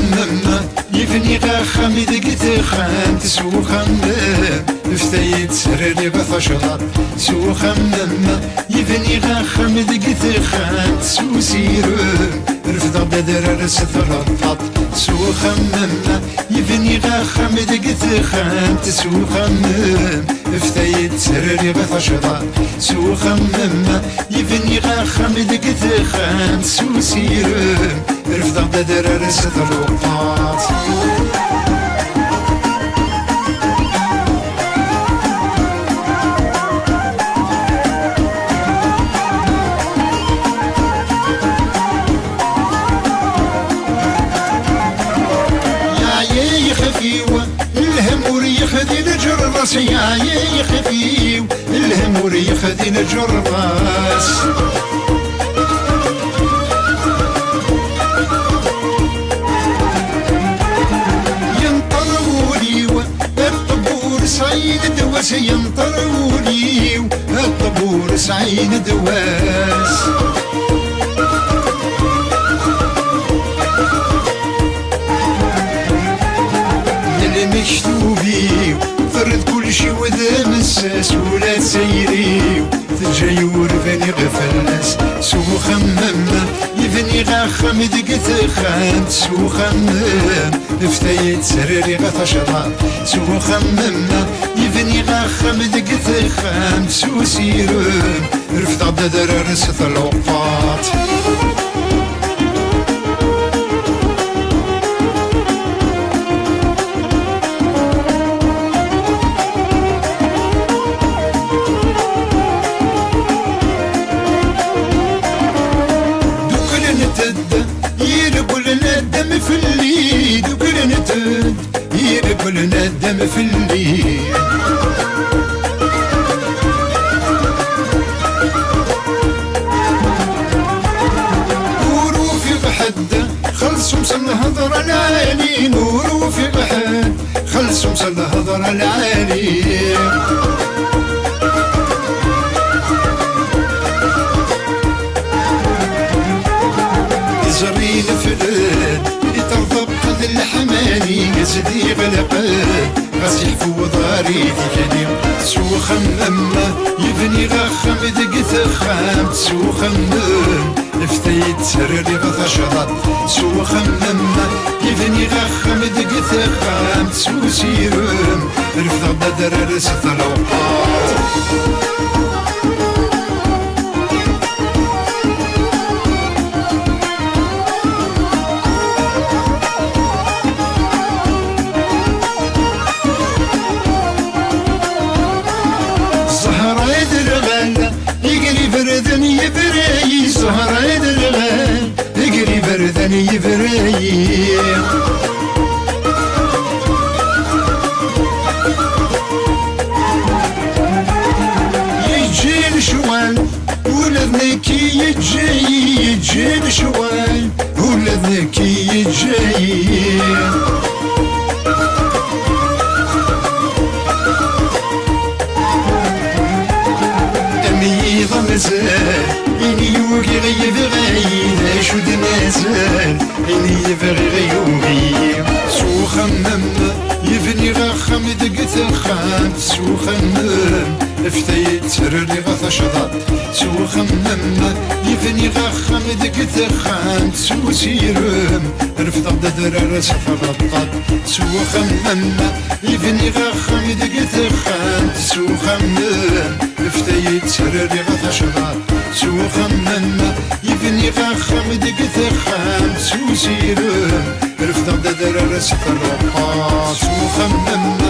خمم يفني خمد قت خان تسو خمم فتيت سرري بفشلات سو خمم يفني خمد قت خان تسو سيرم رفض بدر رسترطط سو خمم يفني خمد قت خان تسو خمم فتيت سرري بفشلات سو خمم يفني خمد قت خان تسو سيرم رفض بدر رسترطط الهم يخذي الجرس يا يخفيو الهم يخذي الجرس ينطرولي الطبور سعيد دواس ينطرولي الطبور سعيد دواس مكتوبي فرد كل شي وذا مساس ولا تسيري تجاي ورفاني غفلس سو خمم يفني غاخم دقت خان سو خمم فتايت سرري غتشرا سو خمم يفني غاخم دقت خان سو سيرم رفت عبد درر ستلوقات يربلنا الدم في الليل نور في غحد خلصوا مسل هضر العالي نور في غحد خلصوا مسل هضر العالي زرين فلان يترضى بقد الحماني قصدي غلبان غسيح فو ضاري ديكاني سو خمم يبني غخم دقت خام سو خمم فتيت سرري غثشرات سو خمم يبني غخم دقت خام سو سيرم رفض بدر رست الأوقات يبري سهر يدرغن يقري بردن يبري يجي الشوال ولذنك يجي الشوال ولذنك يجي مازال إني يوغي غيب غاين شو مازال إني يبغي غيوغي سو خمم يبني غخم دقت خام سو خمم فتيت سرري غثشضات سو خمم يبني غخم دقت خام سو سيرم رفض بدر سفرطات سو خمم يبني غخم دقت خام سو خمم فتيت سرري غثشضات سو خمم يبني غخم دقت خام سو سيرم رفض بدر سفرطات سو خمم